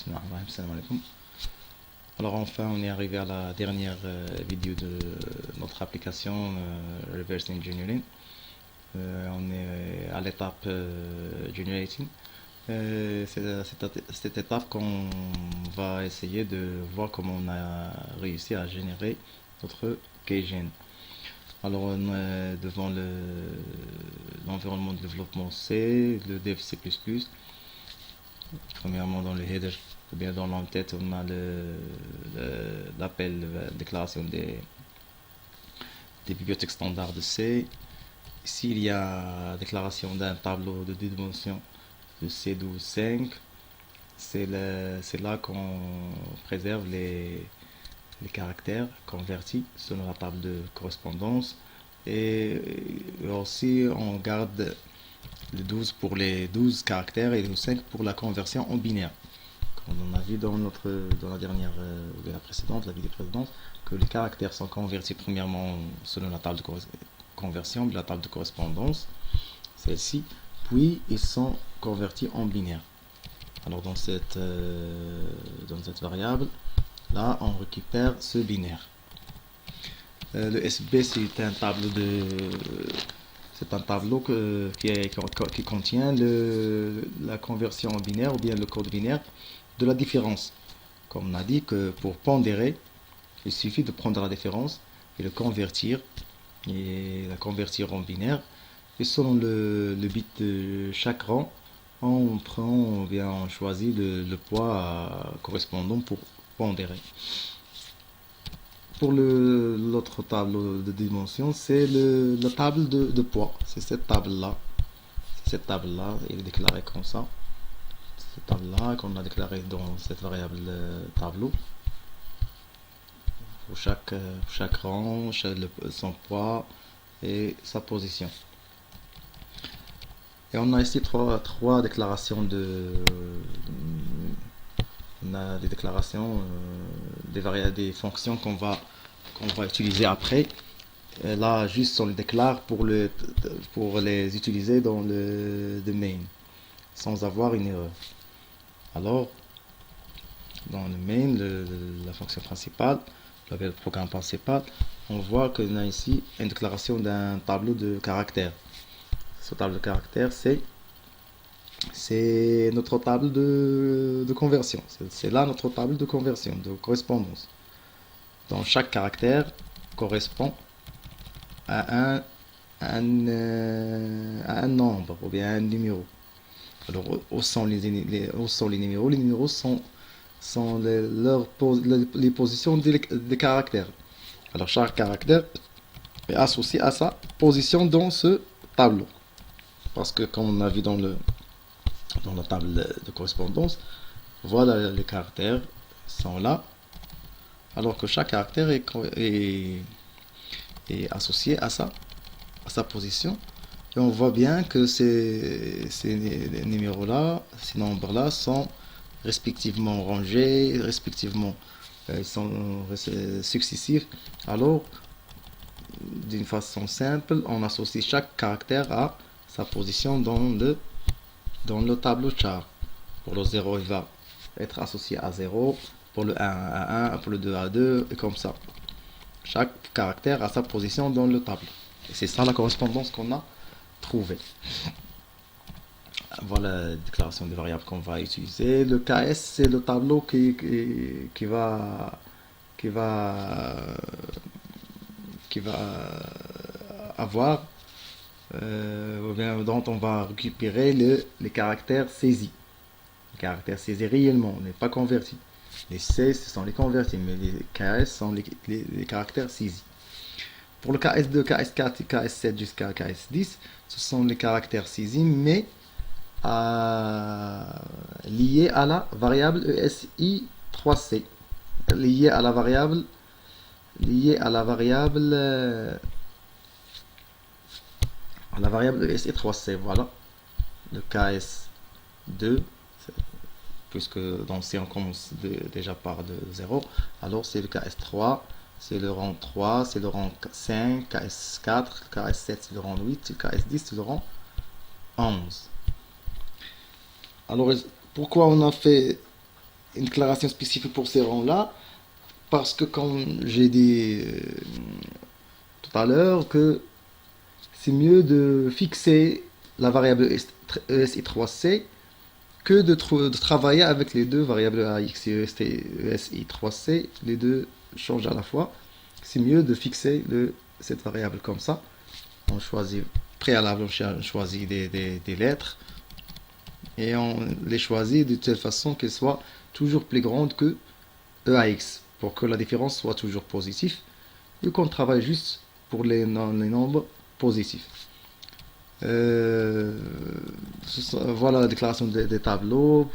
Bismillahirrahmanirrahim. Salam alaikum. Alors enfin on est arrivé à la dernière vidéo de notre application Reverse Engineering. On est à l'étape Generating. C'est à cette étape qu'on va essayer de voir comment on a réussi à générer notre Keygen. Alors on est devant l'environnement de développement C, le dev C++. Premièrement dans le header ou bien dans l'entête on a l'appel déclaration des bibliothèques standards de C. Ici il y a déclaration d'un tableau de 2 dimensions de C12.5. C'est là qu'on préserve les caractères convertis selon la table de correspondance, et aussi on garde le 12 pour les 12 caractères et le 5 pour la conversion en binaire. Comme on a vu dans la dernière la précédente, la vidéo précédente, que les caractères sont convertis premièrement selon la table de conversion, la table de correspondance, celle-ci, puis ils sont convertis en binaire. Alors dans cette variable, là on récupère ce binaire. Le SB c'est un tableau qui contient la conversion en binaire ou bien le code binaire de la différence. Comme on a dit que pour pondérer, il suffit de prendre la différence et la convertir en binaire. Et selon le bit de chaque rang, on choisit le poids correspondant pour pondérer. Pour l'autre tableau de dimension, c'est la table de poids. C'est cette table-là. Elle est déclarée comme ça. Cette table-là qu'on a déclarée dans cette variable tableau. Pour chaque rang, son poids et sa position. Et on a ici trois déclarations on a des déclarations des fonctions qu'on va utiliser après. Et là juste on les déclare pour les utiliser dans le main sans avoir une erreur. Alors dans le main, la fonction principale, le programme principal, on voit qu'on a ici une déclaration d'un tableau de caractères. Ce tableau de caractères, c'est notre table de conversion. C'est là notre table de conversion, de correspondance. Donc chaque caractère correspond à un nombre ou bien un numéro. Alors où sont les numéros? Les numéros sont les positions des caractères. Alors chaque caractère est associé à sa position dans ce tableau. Parce que comme on a vu dans la table de correspondance, voilà, les caractères sont là, alors que chaque caractère est associé à sa position. Et on voit bien que ces numéros-là, ces nombres-là sont respectivement rangés, respectivement sont successifs. Alors, d'une façon simple, on associe chaque caractère à sa position dans le tableau char. Pour le 0, il va être associé à 0, pour le 1 à 1, pour le 2 à 2, et comme ça. Chaque caractère a sa position dans le tableau. Et c'est ça la correspondance qu'on a trouvée. Voilà la déclaration des variables qu'on va utiliser. Le KS, c'est le tableau qui va avoir dont on va récupérer les caractères saisis. Les caractères saisis réellement, on n'est pas convertis. Les C, ce sont les convertis, mais les KS sont les caractères saisis. Pour le KS2, KS4 et KS7 jusqu'à KS10, ce sont les caractères saisis, mais liés à la variable ESI3C. Liés à la variable ESI3C, voilà. Le KS2, puisque dans C on commence déjà par de 0, alors c'est le KS3, c'est le rang 3, c'est le rang 5, KS4, KS7 c'est le rang 8, le KS10 c'est le rang 11. Alors pourquoi on a fait une déclaration spécifique pour ces rangs-là, parce que comme j'ai dit tout à l'heure, que c'est mieux de fixer la variable ESI3C que de travailler avec les deux variables AX et ESI3C, les deux changent à la fois. C'est mieux de fixer cette variable comme ça. On choisit préalable, on choisit des lettres et on les choisit de telle façon qu'elles soient toujours plus grandes que EAX pour que la différence soit toujours positive et qu'on travaille juste pour les nombres positifs. Voilà la déclaration des tableaux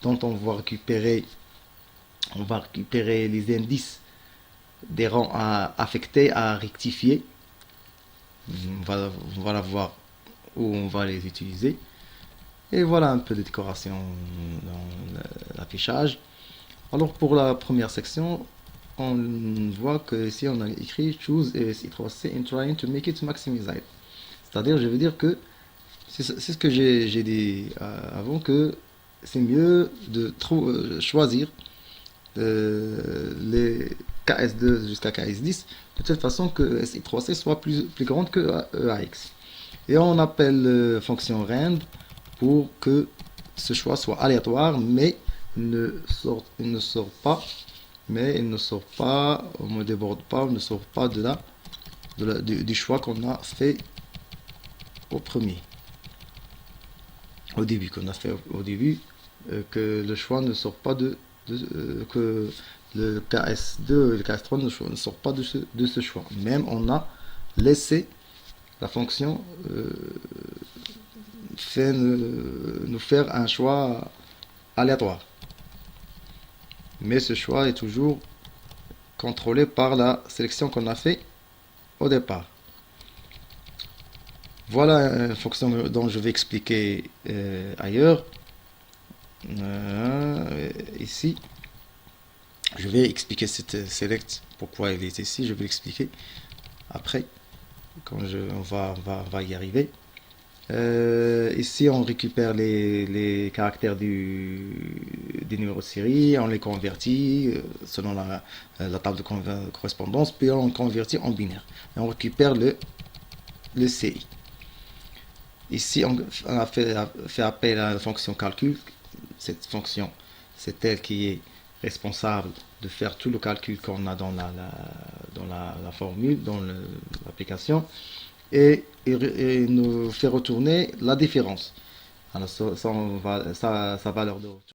dont on va récupérer les indices des rangs affectés à rectifier. On va voir où on va les utiliser. Et voilà un peu de décoration dans l'affichage. Alors pour la première section, on voit que ici on a écrit choose ESI3C in trying to make it maximized. C'est-à-dire, je veux dire que c'est ce que j'ai dit avant, que c'est mieux de choisir les KS2 jusqu'à KS10 de telle façon que SI3C soit plus grande que EAX. Et on appelle fonction rend pour que ce choix soit aléatoire, mais il ne sort pas, on ne déborde pas, on ne sort pas du choix qu'on a fait au début, que le choix ne sort pas que le KS2 et le KS3 ne sortent pas de ce choix. Même on a laissé la fonction nous faire un choix aléatoire. Mais ce choix est toujours contrôlé par la sélection qu'on a fait au départ. Voilà une fonction dont je vais expliquer ailleurs. Ici, je vais expliquer cette select, pourquoi elle est ici. Je vais l'expliquer après, quand on va y arriver. Ici, on récupère les caractères des numéros de série, on les convertit selon la table de correspondance, puis on convertit en binaire. Et on récupère le CI. Ici, on a fait appel à la fonction calcul. Cette fonction, c'est elle qui est responsable de faire tout le calcul qu'on a dans la formule, dans l'application, et nous fait retourner la différence. Alors, sa valeur de